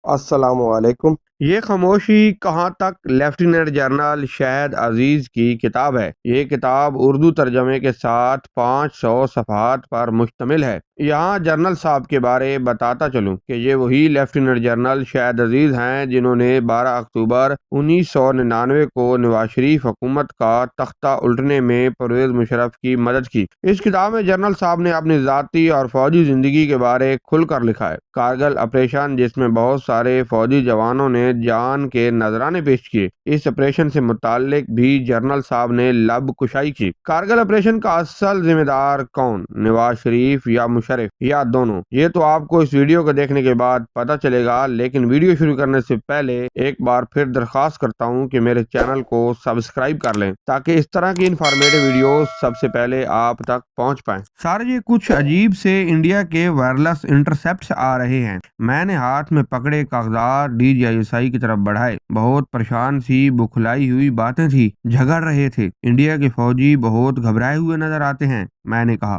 السلام علیکم۔ یہ خاموشی کہاں تک لیفٹیننٹ جنرل شاہد عزیز کی کتاب ہے۔ یہ کتاب اردو ترجمے کے ساتھ 500 صفحات پر مشتمل ہے۔ یہاں جنرل صاحب کے بارے بتاتا چلوں کہ یہ وہی لیفٹیننٹ جنرل شاہد عزیز ہیں جنہوں نے 12 اکتوبر 1999 کو نواز شریف حکومت کا تختہ الٹنے میں پرویز مشرف کی مدد کی۔ اس کتاب میں جنرل صاحب نے اپنی ذاتی اور فوجی زندگی کے بارے کھل کر لکھا ہے۔ کارگل آپریشن، جس میں بہت سارے فوجی جوانوں نے جان کے نذرانے پیش کیے، اس آپریشن سے متعلق بھی جنرل صاحب نے لب کشائی کی۔ کارگل آپریشن کا اصل ذمہ دار کون، نواز شریف یا مشرف یا دونوں؟ یہ تو آپ کو اس ویڈیو کو دیکھنے کے بعد پتہ چلے گا، لیکن ویڈیو شروع کرنے سے پہلے ایک بار پھر درخواست کرتا ہوں کہ میرے چینل کو سبسکرائب کر لیں تاکہ اس طرح کی انفارمیٹو ویڈیوز سب سے پہلے آپ تک پہنچ پائیں۔ سارے یہ کچھ عجیب سے انڈیا کے وائرلیس انٹرسپٹس آ رہے ہیں۔ میں نے ہاتھ میں پکڑے کاغذات DGISI کی طرف بڑھائے۔ بہت پریشان سی بکھلائی ہوئی باتیں تھی، جھگڑ رہے تھے۔ انڈیا کے فوجی بہت گھبرائے ہوئے نظر آتے ہیں۔ میں نے کہا،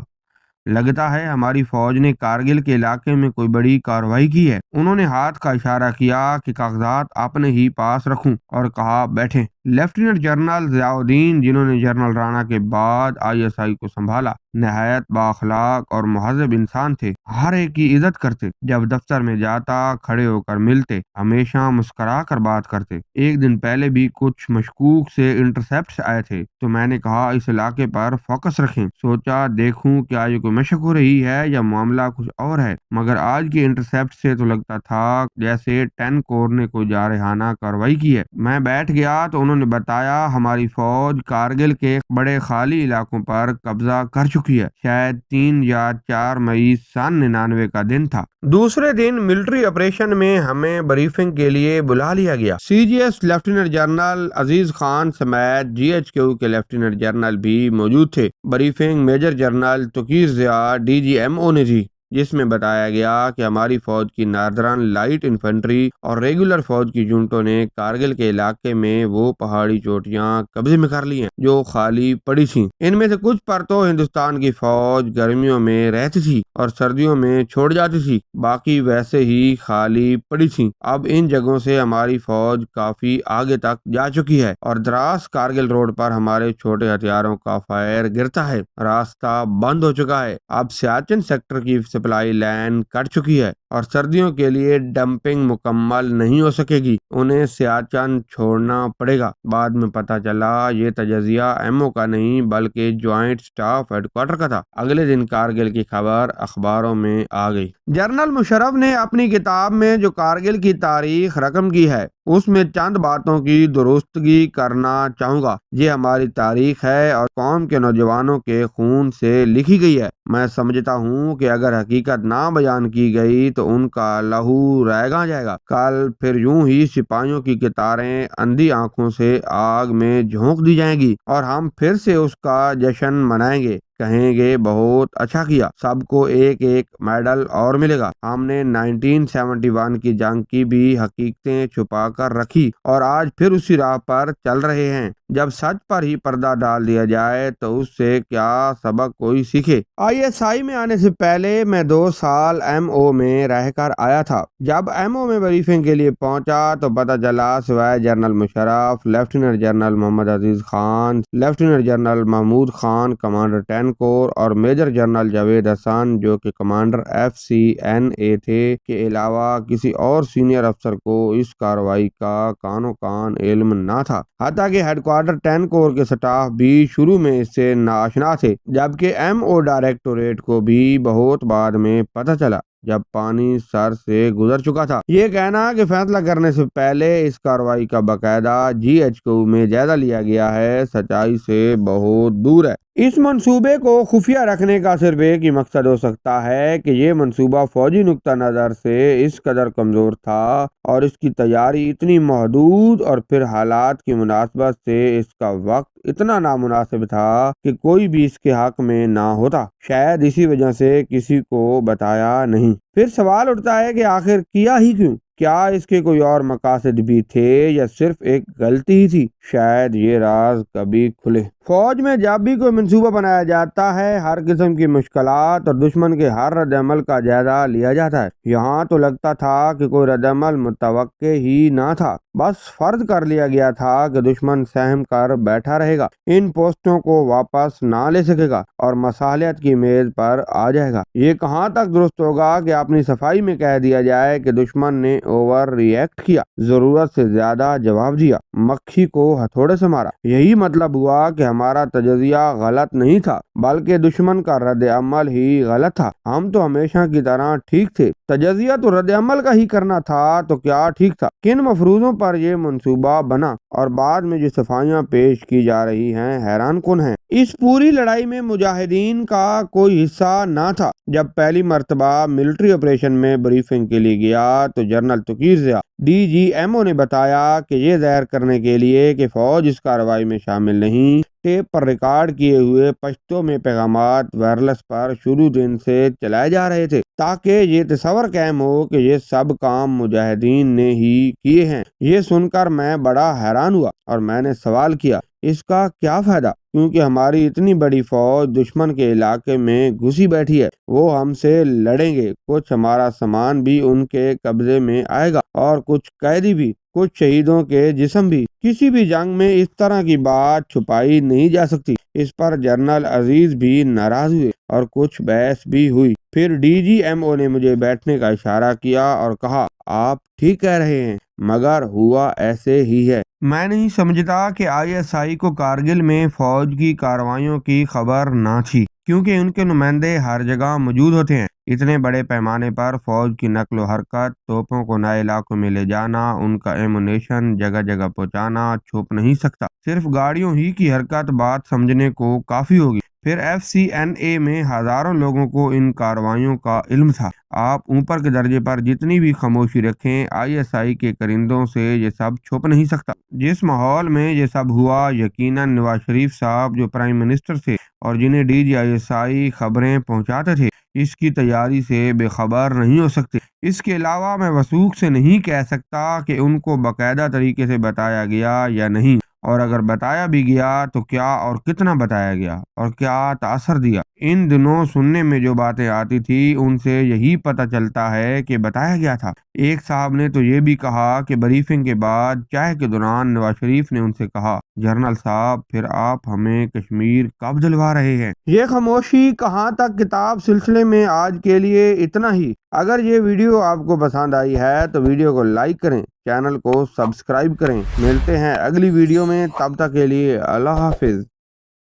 لگتا ہے ہماری فوج نے کارگل کے علاقے میں کوئی بڑی کارروائی کی ہے۔ انہوں نے ہاتھ کا اشارہ کیا کہ کاغذات اپنے ہی پاس رکھوں اور کہا، بیٹھیں۔ لیفٹیننٹ جنرل ضیاء الدین، جنہوں نے جنرل رانا کے بعد ISI کو سنبھالا، نہایت بااخلاق اور مہذب انسان تھے۔ ہر ایک کی عزت کرتے، جب دفتر میں جاتا کھڑے ہو کر ملتے، ہمیشہ مسکرا کر بات کرتے۔ ایک دن پہلے بھی کچھ مشکوک سے انٹرسپٹس آئے تھے تو میں نے کہا، اس علاقے پر فوکس رکھیں۔ سوچا دیکھوں کیا یہ کوئی مشق ہو رہی ہے یا معاملہ کچھ اور ہے، مگر آج کے انٹرسپٹ سے تو لگتا تھا جیسے 10 کور نے کوئی جارحانہ کارروائی کی ہے۔ میں بیٹھ گیا تو انہوں نے بتایا، ہماری فوج کارگل کے بڑے خالی علاقوں پر قبضہ کر چکی ہے۔ شاید 3 یا 4 مئی سن 99 کا دن تھا۔ دوسرے دن ملٹری آپریشن میں ہمیں بریفنگ کے لیے بلا لیا گیا۔ CGS لیفٹیننٹ جنرل عزیز خان سمیت GHQ کے لیفٹیننٹ جنرل بھی موجود تھے۔ بریفنگ میجر جنرل توقیر ضیاء DGMO نے دی، جس میں بتایا گیا کہ ہماری فوج کی ناردرن لائٹ انفنٹری اور ریگولر فوج کی یونٹوں نے کارگل کے علاقے میں وہ پہاڑی چوٹیاں قبضے میں کر لی ہیں جو خالی پڑی تھیں۔ ان میں سے کچھ پر تو ہندوستان کی فوج گرمیوں میں رہتی تھی اور سردیوں میں چھوڑ جاتی تھی، باقی ویسے ہی خالی پڑی تھیں۔ اب ان جگہوں سے ہماری فوج کافی آگے تک جا چکی ہے اور دراس کارگل روڈ پر ہمارے چھوٹے ہتھیاروں کا فائر گرتا ہے۔ راستہ بند ہو چکا ہے۔ اب سیاچن سیکٹر کی سپلائی لائن کٹ چکی ہے اور سردیوں کے لیے ڈمپنگ مکمل نہیں ہو سکے گی۔ انہیں سیاچن چھوڑنا پڑے گا۔ بعد میں پتہ چلا یہ تجزیہ MO کا نہیں بلکہ جوائنٹ سٹاف ہیڈ کوارٹر کا تھا۔ اگلے دن کارگل کی خبر اخباروں میں آ گئی۔ جنرل مشرف نے اپنی کتاب میں جو کارگل کی تاریخ رقم کی ہے، اس میں چند باتوں کی درستگی کرنا چاہوں گا۔ یہ ہماری تاریخ ہے اور قوم کے نوجوانوں کے خون سے لکھی گئی ہے۔ میں سمجھتا ہوں کہ اگر حقیقت نہ بیان کی گئی تو ان کا لہو رائگاں جائے گا۔ کل پھر یوں ہی سپاہیوں کی قطاریں اندھی آنکھوں سے آگ میں جھونک دی جائیں گی اور ہم پھر سے اس کا جشن منائیں گے، کہیں گے بہت اچھا کیا، سب کو ایک ایک میڈل اور ملے گا۔ ہم نے 1971 کی جنگ کی بھی حقیقتیں چھپا کر رکھی اور آج پھر اسی راہ پر چل رہے ہیں۔ جب سچ پر ہی پردہ ڈال دیا جائے تو اس سے کیا سبق کوئی سیکھے۔ ISI میں آنے سے پہلے میں 2 سال MO میں رہ کر آیا تھا۔ جب MO میں بریفنگ کے لیے پہنچا تو پتہ چلا سوائے general Musharraf, lieutenant general Muhammad Aziz Khan, lieutenant general Mahmood Khan commander 10 corps اور میجر جنرل جاوید حسن جو کہ کمانڈر FCNA تھے کے علاوہ کسی اور سینئر افسر کو اس کارروائی کا کانوں کان علم نہ تھا۔ حتیٰ کہ ہیڈ کوارٹر 10 کور کے سٹاف بھی شروع میں اس سے ناآشنا تھے، جبکہ MO ڈائریکٹوریٹ کو بھی بہت بعد میں پتہ چلا جب پانی سر سے گزر چکا تھا۔ یہ کہنا کہ فیصلہ کرنے سے پہلے اس کارروائی کا باقاعدہ GHQ میں جائزہ لیا گیا ہے، سچائی سے بہت دور ہے۔ اس منصوبے کو خفیہ رکھنے کا صرف ایک ہی مقصد ہو سکتا ہے کہ یہ منصوبہ فوجی نقطہ نظر سے اس قدر کمزور تھا اور اس کی تیاری اتنی محدود اور پھر حالات کی مناسبت سے اس کا وقت اتنا نامناسب تھا کہ کوئی بھی اس کے حق میں نہ ہوتا۔ شاید اسی وجہ سے کسی کو بتایا نہیں۔ پھر سوال اٹھتا ہے کہ آخر کیا ہی کیوں؟ کیا اس کے کوئی اور مقاصد بھی تھے یا صرف ایک غلطی ہی تھی؟ شاید یہ راز کبھی کھلے۔ فوج میں جب بھی کوئی منصوبہ بنایا جاتا ہے ہر قسم کی مشکلات اور دشمن کے ہر رد عمل کا جائزہ لیا جاتا ہے۔ یہاں تو لگتا تھا کہ کوئی رد عمل متوقع ہی نہ تھا، بس فرض کر لیا گیا تھا کہ دشمن سہم کر بیٹھا رہے گا، ان پوسٹوں کو واپس نہ لے سکے گا اور مصالحت کی میز پر آ جائے گا۔ یہ کہاں تک درست ہوگا کہ اپنی صفائی میں کہہ دیا جائے کہ دشمن نے اوور ری ایکٹ کیا، ضرورت سے زیادہ جواب دیا، مکھی کو ہتھوڑے سے مارا۔ یہی مطلب ہوا کہ ہمارا تجزیہ غلط نہیں تھا بلکہ دشمن کا رد عمل ہی غلط تھا، ہم تو ہمیشہ کی طرح ٹھیک تھے۔ تجزیہ تو رد عمل کا ہی کرنا تھا تو کیا ٹھیک تھا؟ کن مفروضوں پر یہ منصوبہ بنا اور بعد میں جو صفائیاں پیش کی جا رہی ہیں حیران کن ہیں۔ اس پوری لڑائی میں مجاہدین کا کوئی حصہ نہ تھا۔ جب پہلی مرتبہ ملٹری آپریشن میں بریفنگ کے لیے گیا تو جنرل توقیر ضیاء DGMO نے بتایا کہ یہ ظاہر کرنے کے لیے کہ فوج اس کارروائی میں شامل نہیں، ٹیپ پر ریکارڈ کیے ہوئے پشتو میں پیغامات وائرلیس پر شروع دن سے چلائے جا رہے تھے تاکہ یہ تصور قائم ہو کہ یہ سب کام مجاہدین نے ہی کیے ہیں۔ یہ سن کر میں بڑا حیران ہوا اور میں نے سوال کیا، اس کا کیا فائدہ؟ کیونکہ ہماری اتنی بڑی فوج دشمن کے علاقے میں گھسی بیٹھی ہے، وہ ہم سے لڑیں گے، کچھ ہمارا سامان بھی ان کے قبضے میں آئے گا اور کچھ قیدی بھی، کچھ شہیدوں کے جسم بھی۔ کسی بھی جنگ میں اس طرح کی بات چھپائی نہیں جا سکتی۔ اس پر جنرل عزیز بھی ناراض ہوئے اور کچھ بحث بھی ہوئی۔ پھر DGMO نے مجھے بیٹھنے کا اشارہ کیا اور کہا، آپ ٹھیک کہہ رہے ہیں مگر ہوا ایسے ہی ہے۔ میں نہیں سمجھتا کہ ISI کو کارگل میں فوج کی کارروائیوں کی خبر نہ تھی، کیونکہ ان کے نمائندے ہر جگہ موجود ہوتے ہیں۔ اتنے بڑے پیمانے پر فوج کی نقل و حرکت، توپوں کو نئے علاقوں میں لے جانا، ان کا ایمونیشن جگہ جگہ پہنچانا چھپ نہیں سکتا۔ صرف گاڑیوں ہی کی حرکت بات سمجھنے کو کافی ہوگی۔ پھر FCNA میں ہزاروں لوگوں کو ان کارروائیوں کا علم تھا۔ آپ اوپر کے درجے پر جتنی بھی خاموشی رکھیں، ISI کے کرندوں سے یہ سب چھپ نہیں سکتا۔ جس ماحول میں یہ سب ہوا، یقیناً نواز شریف صاحب جو پرائم منسٹر تھے اور جنہیں DGISI خبریں پہنچاتے تھے، اس کی تیاری سے بے خبر نہیں ہو سکتے۔ اس کے علاوہ میں وثوق سے نہیں کہہ سکتا کہ ان کو باقاعدہ طریقے سے بتایا گیا یا نہیں، اور اگر بتایا بھی گیا تو کیا اور کتنا بتایا گیا اور کیا تاثر دیا۔ ان دنوں سننے میں جو باتیں آتی تھی ان سے یہی پتہ چلتا ہے کہ بتایا گیا تھا۔ ایک صاحب نے تو یہ بھی کہا کہ بریفنگ کے بعد چائے کے دوران نواز شریف نے ان سے کہا، جنرل صاحب پھر آپ ہمیں کشمیر کب دلوا رہے ہیں؟ یہ خاموشی کہاں تک کتاب سلسلے میں آج کے لیے اتنا ہی۔ اگر یہ ویڈیو آپ کو پسند آئی ہے تو ویڈیو کو لائک کریں، چینل کو سبسکرائب کریں۔ ملتے ہیں اگلی ویڈیو میں، تب تک کے لیے اللہ حافظ۔